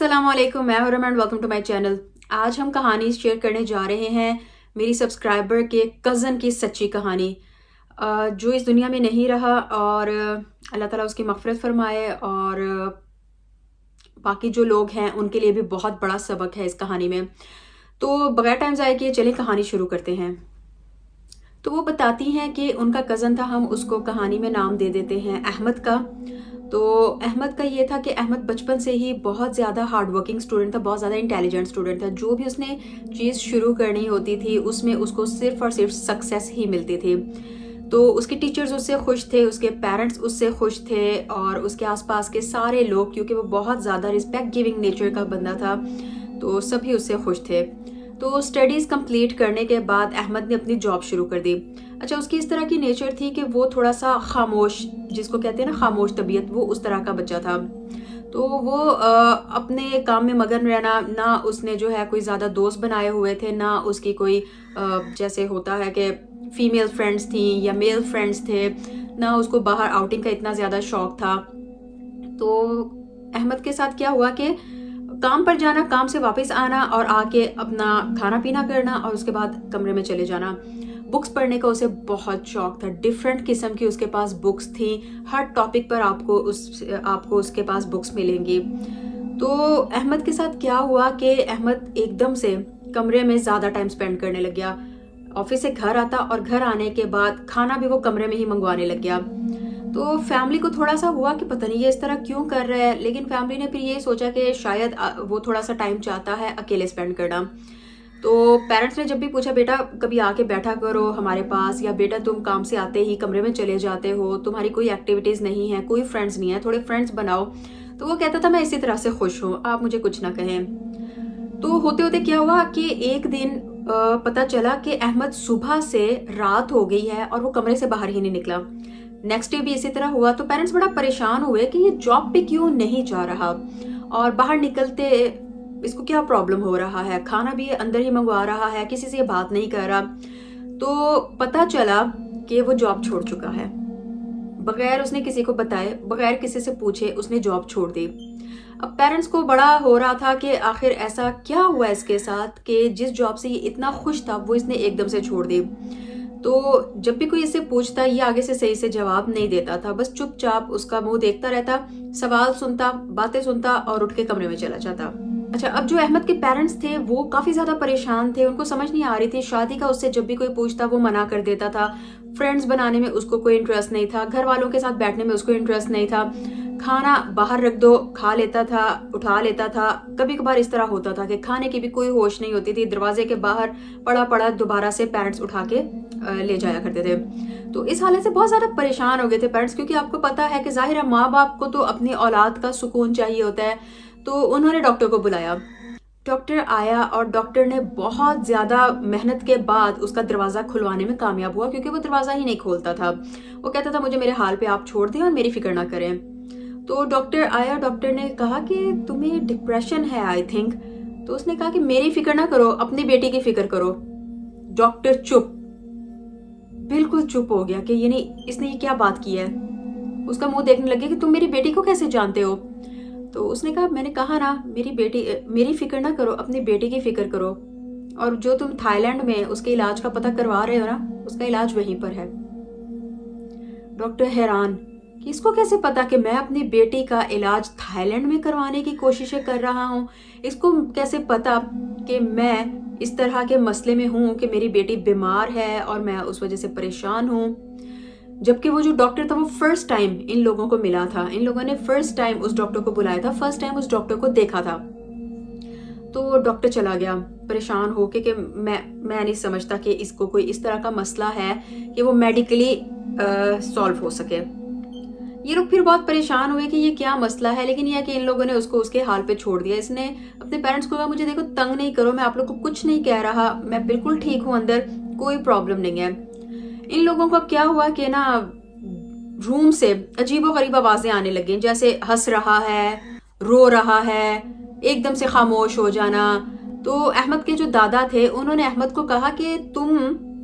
السلام علیکم، میں ہوں Raman, welcome to my channel. آج ہم کہانی شیئر کرنے جا رہے ہیں میری سبسکرائبر کے کزن کی سچی کہانی، جو اس دنیا میں نہیں رہا، اور اللہ تعالیٰ اس کی مغفرت فرمائے، اور باقی جو لوگ ہیں ان کے لیے بھی بہت بڑا سبق ہے اس کہانی میں۔ تو بغیر ٹائم ضائع کیے چلیں کہانی شروع کرتے ہیں۔ تو وہ بتاتی ہیں کہ ان کا کزن تھا، ہم اس کو کہانی میں نام دے دیتے ہیں احمد کا۔ تو احمد کا یہ تھا کہ احمد بچپن سے ہی بہت زیادہ ہارڈ ورکنگ اسٹوڈنٹ تھا، بہت زیادہ انٹیلیجنٹ اسٹوڈنٹ تھا۔ جو بھی اس نے چیز شروع کرنی ہوتی تھی اس میں اس کو صرف اور صرف سکسیس ہی ملتی تھی۔ تو اس کے ٹیچرز اس سے خوش تھے، اس کے پیرنٹس اس سے خوش تھے، اور اس کے آس پاس کے سارے لوگ، کیونکہ وہ بہت زیادہ رسپیکٹ گیونگ نیچر کا بندہ تھا، تو سبھی اس سے خوش تھے۔ تو اسٹڈیز کمپلیٹ کرنے کے بعد احمد نے اپنی جاب شروع کر دی۔ اچھا، اس کی اس طرح کی نیچر تھی کہ وہ تھوڑا سا خاموش، جس کو کہتے ہیں نا خاموش طبیعت، وہ اس طرح کا بچہ تھا۔ تو وہ اپنے کام میں مگن رہنا، نہ اس نے جو ہے کوئی زیادہ دوست بنائے ہوئے تھے، نہ اس کی کوئی جیسے ہوتا ہے کہ فیمیل فرینڈس تھیں یا میل فرینڈس تھے، نہ اس کو باہر آؤٹنگ کا اتنا زیادہ شوق تھا۔ تو احمد کے ساتھ کیا ہوا کہ کام پر جانا، کام سے واپس آنا، اور آ کے اپنا کھانا پینا کرنا، اور اس کے بعد کمرے میں چلے جانا۔ بکس پڑھنے کا اسے بہت شوق تھا، ڈفرینٹ قسم کی اس کے پاس بکس تھیں، ہر ٹاپک پر آپ کو اس کے پاس بکس ملیں گی۔ تو احمد کے ساتھ کیا ہوا کہ احمد ایک دم سے کمرے میں زیادہ ٹائم سپینڈ کرنے لگ گیا۔ آفس سے گھر آتا اور گھر آنے کے بعد کھانا بھی وہ کمرے میں ہی منگوانے لگ گیا۔ تو فیملی کو تھوڑا سا ہوا کہ پتہ نہیں یہ اس طرح کیوں کر رہا ہے، لیکن فیملی نے پھر یہ سوچا کہ شاید وہ تھوڑا سا ٹائم چاہتا ہے اکیلے سپینڈ کرنا۔ تو پیرنٹس نے جب بھی پوچھا بیٹا کبھی آ کے بیٹھا کرو ہمارے پاس، یا بیٹا تم کام سے آتے ہی کمرے میں چلے جاتے ہو، تمہاری کوئی ایکٹیویٹیز نہیں ہے، کوئی فرینڈز نہیں ہے، تھوڑے فرینڈز بناؤ، تو وہ کہتا تھا میں اسی طرح سے خوش ہوں، آپ مجھے کچھ نہ کہیں۔ تو ہوتے ہوتے کیا ہوا کہ ایک دن پتہ چلا کہ احمد صبح سے رات ہو گئی ہے اور وہ کمرے سے باہر ہی نہیں نکلا۔ نیکسٹ ڈے بھی اسی طرح ہوا۔ تو پیرنٹس بڑا پریشان ہوئے کہ یہ جاب پہ کیوں نہیں جا رہا، اور باہر نکلتے اس کو کیا پرابلم ہو رہا ہے، کھانا بھی اندر ہی منگوا رہا ہے، کسی سے یہ بات نہیں کر رہا۔ تو پتہ چلا کہ وہ جاب چھوڑ چکا ہے، بغیر اس نے کسی کو بتائے، بغیر کسی سے پوچھے اس نے جاب چھوڑ دی۔ اب پیرنٹس کو بڑا ہو رہا تھا کہ آخر ایسا کیا ہوا اس کے ساتھ کہ جس جاب سے یہ اتنا خوش تھا وہ اس نے ایک دم سے چھوڑ دی۔ تو جب بھی کوئی اس سے پوچھتا یہ آگے سے صحیح سے جواب نہیں دیتا تھا، بس چپ چاپ اس کا منہ دیکھتا رہتا، سوال سنتا، باتیں سنتا، اور اٹھ کے کمرے میں چلا جاتا۔ اچھا، اب جو احمد کے پیرنٹس تھے وہ کافی زیادہ پریشان تھے، ان کو سمجھ نہیں آ رہی تھی شادی کا، اس سے جب بھی کوئی پوچھتا وہ منع کر دیتا تھا، فرینڈز بنانے میں اس کو کوئی انٹرسٹ نہیں تھا، گھر والوں کے ساتھ بیٹھنے میں اس کو انٹرسٹ نہیں تھا، کھانا باہر رکھ دو کھا لیتا تھا، اٹھا لیتا تھا۔ کبھی کبھار اس طرح ہوتا تھا کہ کھانے کی بھی کوئی ہوش نہیں ہوتی تھی، دروازے کے باہر پڑا دوبارہ سے پیرنٹس اٹھا کے لے جایا کرتے تھے۔ تو اس حالت سے بہت زیادہ پریشان ہو گئے تھے پیرنٹس، کیونکہ آپ کو پتا ہے کہ ظاہر ہے ماں باپ کو تو اپنی اولاد کا سکون چاہیے ہوتا ہے۔ تو انہوں نے ڈاکٹر کو بلایا، ڈاکٹر آیا، اور ڈاکٹر نے بہت زیادہ محنت کے بعد اس کا دروازہ کھلوانے میں کامیاب ہوا، کیونکہ وہ دروازہ ہی نہیں کھولتا تھا۔ وہ کہتا تھا مجھے میرے حال پہ آپ چھوڑ دیں اور میری فکر نہ کریں۔ تو ڈاکٹر آیا، ڈاکٹر نے کہا کہ تمہیں ڈپریشن ہے آئی تھنک۔ تو اس نے کہا کہ میری فکر نہ کرو، اپنی بیٹی کی فکر کرو۔ ڈاکٹر چپ، بالکل چپ ہو گیا کہ یعنی اس نے یہ کیا بات کی ہے۔ اس کا منہ دیکھنے لگے کہ تم میری بیٹی کو کیسے جانتے ہو۔ تو اس نے کہا میں نے کہا نا میری فکر نہ کرو، اپنی بیٹی کی فکر کرو، اور جو تم تھائی لینڈ میں اس کے علاج کا پتہ کروا رہے ہو نا، اس کا علاج وہیں پر ہے۔ ڈاکٹر حیران کہ اس کو کیسے پتا کہ میں اپنی بیٹی کا علاج تھائی لینڈ میں کروانے کی کوششیں کر رہا ہوں، اس کو کیسے پتا کہ میں اس طرح کے مسئلے میں ہوں کہ میری بیٹی بیمار ہے اور میں اس وجہ سے پریشان ہوں۔ جبکہ وہ جو ڈاکٹر تھا وہ فرسٹ ٹائم ان لوگوں کو ملا تھا، ان لوگوں نے فرسٹ ٹائم اس ڈاکٹر کو بلایا تھا، فرسٹ ٹائم اس ڈاکٹر کو دیکھا تھا۔ تو ڈاکٹر چلا گیا پریشان ہو کے کہ میں نہیں سمجھتا کہ اس کو کوئی اس طرح کا مسئلہ ہے کہ وہ میڈیکلی سالو ہو سکے۔ یہ لوگ پھر بہت پریشان ہوئے کہ یہ کیا مسئلہ ہے، لیکن یہ کہ ان لوگوں نے اس کو اس کے حال پہ چھوڑ دیا۔ اس نے اپنے پیرنٹس کو کہا مجھے دیکھو تنگ نہیں کرو، میں آپ لوگ کو کچھ نہیں کہہ رہا، میں بالکل ٹھیک ہوں، اندر کوئی پرابلم نہیں ہے۔ ان لوگوں کا کیا ہوا کہ نا روم سے عجیب و غریب آوازیں آنے لگیں، جیسے ہنس رہا ہے، رو رہا ہے، ایک دم سے خاموش ہو جانا۔ تو احمد کے جو دادا تھے انہوں نے احمد کو کہا کہ تم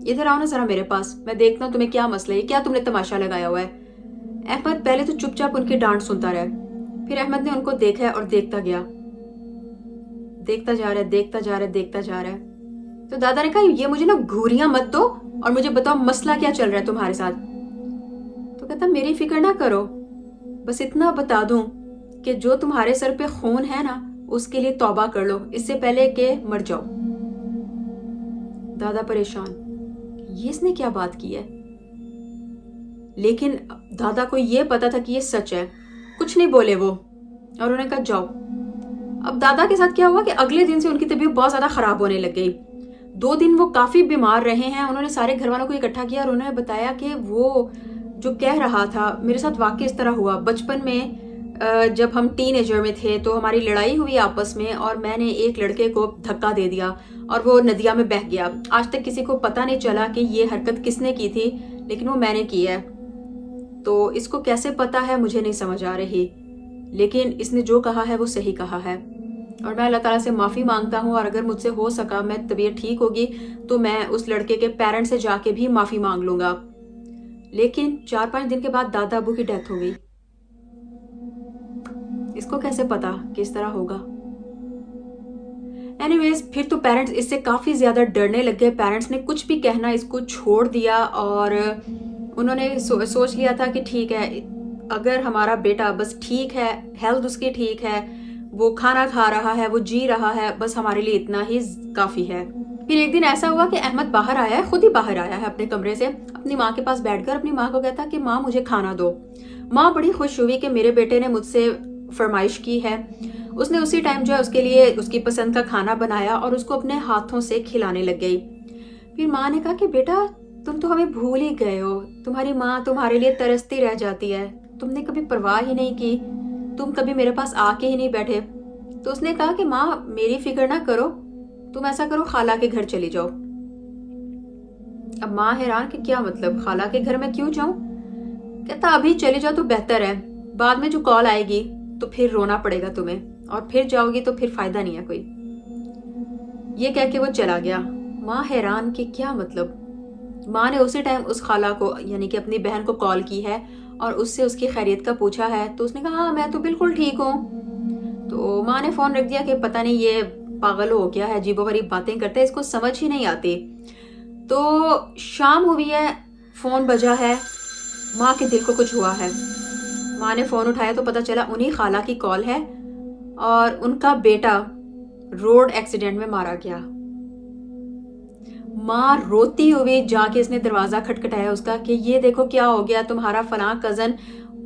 ادھر آؤ نا ذرا میرے پاس، میں دیکھتا ہوں تمہیں کیا مسئلہ ہے، کیا تم نے تماشا لگایا ہوا ہے۔ احمد پہلے تو چپ چاپ ان کی ڈانٹ سنتا رہا، پھر احمد نے ان کو دیکھا اور دیکھتا گیا دیکھتا جا رہا ہے، دیکھتا جا رہا ہے، دیکھتا جا رہا ہے۔ تو دادا نے کہا یہ مجھے نا گھوریاں مت دو اور مجھے بتاؤ مسئلہ کیا چل رہا ہے تمہارے ساتھ۔ تو کہتا میری فکر نہ کرو، بس اتنا بتا دوں کہ جو تمہارے سر پہ خون ہے نا اس کے لیے توبہ کر لو اس سے پہلے کہ مر جاؤ۔ دادا پریشان، یہ اس نے کیا بات کی ہے؟ لیکن دادا کو یہ پتا تھا کہ یہ سچ ہے، کچھ نہیں بولے وہ، اور انہوں نے کہا جاؤ۔ اب دادا کے ساتھ کیا ہوا کہ اگلے دن سے ان کی طبیعت بہت زیادہ خراب ہونے لگ گئی۔ 2 دن وہ کافی بیمار رہے ہیں۔ انہوں نے سارے گھر والوں کو اکٹھا کیا اور انہوں نے بتایا کہ وہ جو کہہ رہا تھا میرے ساتھ واقعی اس طرح ہوا۔ بچپن میں جب ہم ٹین ایجر میں تھے تو ہماری لڑائی ہوئی آپس میں، اور میں نے ایک لڑکے کو دھکا دے دیا اور وہ ندیا میں بہہ گیا۔ آج تک کسی کو پتہ نہیں چلا کہ یہ حرکت کس نے کی تھی، لیکن وہ میں نے کی ہے۔ تو اس کو کیسے پتا ہے مجھے نہیں سمجھ آ رہی، لیکن اس نے جو کہا ہے وہ صحیح کہا ہے، اور میں اللہ تعالیٰ سے معافی مانگتا ہوں، اور اگر مجھ سے ہو سکا میں طبیعت ٹھیک ہوگی تو میں اس لڑکے کے پیرنٹ سے جا کے بھی معافی مانگ لوں گا۔ لیکن 4-5 دن کے بعد دادا ابو کی ڈیتھ ہو گئی۔ اس کو کیسے پتا کہ اس طرح ہوگا؟ اینی ویز پھر تو پیرنٹس اس سے کافی زیادہ ڈرنے لگ گئے۔ پیرنٹس نے کچھ بھی کہنا اس کو چھوڑ دیا، اور انہوں نے سوچ لیا تھا کہ ٹھیک ہے اگر ہمارا بیٹا بس ٹھیک ہے، ہیلتھ اس کی ٹھیک ہے، وہ کھانا کھا رہا ہے، وہ جی رہا ہے، بس ہمارے لیے اتنا ہی کافی ہے۔ پھر ایک دن ایسا ہوا کہ احمد باہر آیا ہے، خود ہی باہر آیا ہے اپنے کمرے سے، اپنی ماں کے پاس بیٹھ کر اپنی ماں کو کہتا کہ ماں مجھے کھانا دو۔ ماں بڑی خوش ہوئی کہ میرے بیٹے نے مجھ سے فرمائش کی ہے۔ اس نے اسی ٹائم جو ہے اس کے لیے اس کی پسند کا کھانا بنایا اور اس کو اپنے ہاتھوں سے کھلانے لگ گئی۔ پھر ماں نے کہا کہ بیٹا تم تو ہمیں بھول ہی گئے ہو، تمہاری ماں تمہارے لیے ترستی رہ جاتی ہے، تم نے کبھی پرواہ ہی نہیں کی، تم کبھی میرے پاس آ کے ہی نہیں بیٹھے۔ تو اس نے کہا کہ ماں میری فکر نہ کرو، تم ایسا کرو خالہ کے گھر چلی جاؤ۔ اب ماں حیران کہ کیا مطلب خالہ کے گھر میں کیوں جاؤں؟ کہتا ابھی چلی جاؤ تو بہتر ہے، بعد میں جو کال آئے گی تو پھر رونا پڑے گا تمہیں، اور پھر جاؤ گی تو پھر فائدہ نہیں ہے کوئی۔ یہ کہہ کے وہ چلا گیا۔ ماں حیران کہ کیا مطلب؟ ماں نے اسی ٹائم اس خالہ کو یعنی کہ اپنی بہن کو کال کی ہے اور اس سے اس کی خیریت کا پوچھا ہے، تو اس نے کہا ہاں میں تو بالکل ٹھیک ہوں۔ تو ماں نے فون رکھ دیا کہ پتہ نہیں یہ پاگل ہو گیا ہے، عجیب و غریب باتیں کرتے ہیں، اس کو سمجھ ہی نہیں آتی۔ تو شام ہوئی ہے، فون بجا ہے، ماں کے دل کو کچھ ہوا ہے۔ ماں نے فون اٹھایا تو پتہ چلا انہی خالہ کی کال ہے، اور ان کا بیٹا روڈ ایکسیڈنٹ میں مارا گیا۔ ماں روتی ہوئی جا کے اس نے دروازہ کھٹکھٹایا اس کا کہ یہ دیکھو کیا ہو گیا، تمہارا فلاں کزن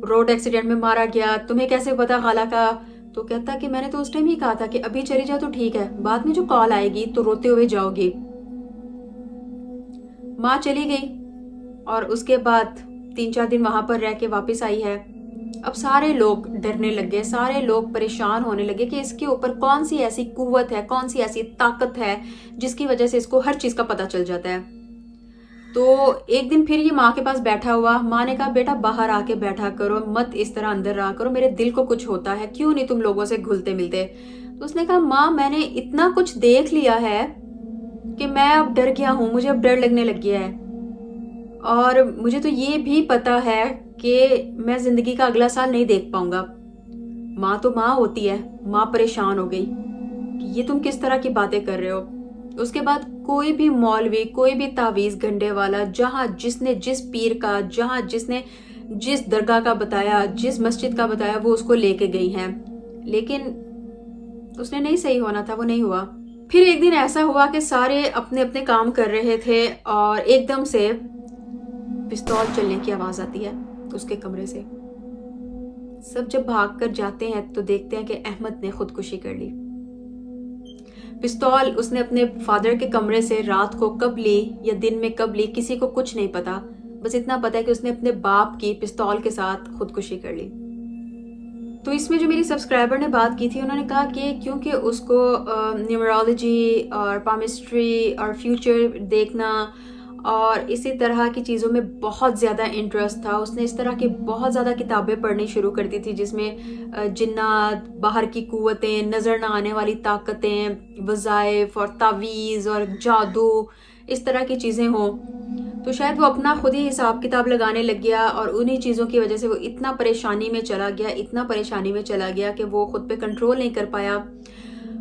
روڈ ایکسیڈنٹ میں مارا گیا، تمہیں کیسے پتا خالہ کا؟ تو کہتا کہ میں نے تو اس ٹائم ہی کہا تھا کہ ابھی چلی جاؤ تو ٹھیک ہے، بعد میں جو کال آئے گی تو روتے ہوئے جاؤ گی۔ ماں چلی گئی اور اس کے بعد 3-4 دن وہاں پر رہ کے واپس آئی ہے۔ اب سارے لوگ ڈرنے لگے، سارے لوگ پریشان ہونے لگے کہ اس کے اوپر کون سی ایسی قوت ہے، کون سی ایسی طاقت ہے جس کی وجہ سے اس کو ہر چیز کا پتہ چل جاتا ہے۔ تو ایک دن پھر یہ ماں کے پاس بیٹھا ہوا، ماں نے کہا بیٹا باہر آ کے بیٹھا کرو، مت اس طرح اندر رہا کرو، میرے دل کو کچھ ہوتا ہے، کیوں نہیں تم لوگوں سے گھلتے ملتے؟ تو اس نے کہا ماں میں نے اتنا کچھ دیکھ لیا ہے کہ میں اب ڈر گیا ہوں، مجھے اب ڈر لگنے لگ گیا ہے، اور مجھے تو یہ بھی پتا ہے کہ میں زندگی کا اگلا سال نہیں دیکھ پاؤں گا۔ ماں تو ماں ہوتی ہے، ماں پریشان ہو گئی کہ یہ تم کس طرح کی باتیں کر رہے ہو۔ اس کے بعد کوئی بھی مولوی، کوئی بھی تعویذ گنڈے والا، جہاں جس نے جس پیر کا، جہاں جس نے جس درگاہ کا بتایا، جس مسجد کا بتایا، وہ اس کو لے کے گئی ہیں، لیکن اس نے نہیں صحیح ہونا تھا، وہ نہیں ہوا۔ پھر ایک دن ایسا ہوا کہ سارے اپنے اپنے کام کر رہے تھے اور ایک دم سے پستول چلنے کی آواز آتی ہے اس کے کمرے سے۔ سب جب بھاگ کر جاتے ہیں تو دیکھتے ہیں کہ احمد نے خودکشی کر لی۔ پستول اس نے اپنے فادر کے کمرے سے رات کو کب لی یا دن میں کب لی کسی کو کچھ نہیں پتا، بس اتنا پتا ہے کہ اس نے اپنے باپ کی پستول کے ساتھ خودکشی کر لی۔ تو اس میں جو میری سبسکرائبر نے بات کی تھی، انہوں نے کہا کہ کیونکہ اس کو نیورولوجی اور پامسٹری اور فیوچر دیکھنا اور اسی طرح کی چیزوں میں بہت زیادہ انٹرسٹ تھا، اس نے اس طرح کی بہت زیادہ کتابیں پڑھنی شروع کر دی تھی جس میں جنات، باہر کی قوتیں، نظر نہ آنے والی طاقتیں، وظائف اور تعویذ اور جادو، اس طرح کی چیزیں ہوں۔ تو شاید وہ اپنا خود ہی حساب کتاب لگانے لگ گیا، اور انہی چیزوں کی وجہ سے وہ اتنا پریشانی میں چلا گیا کہ وہ خود پہ کنٹرول نہیں کر پایا۔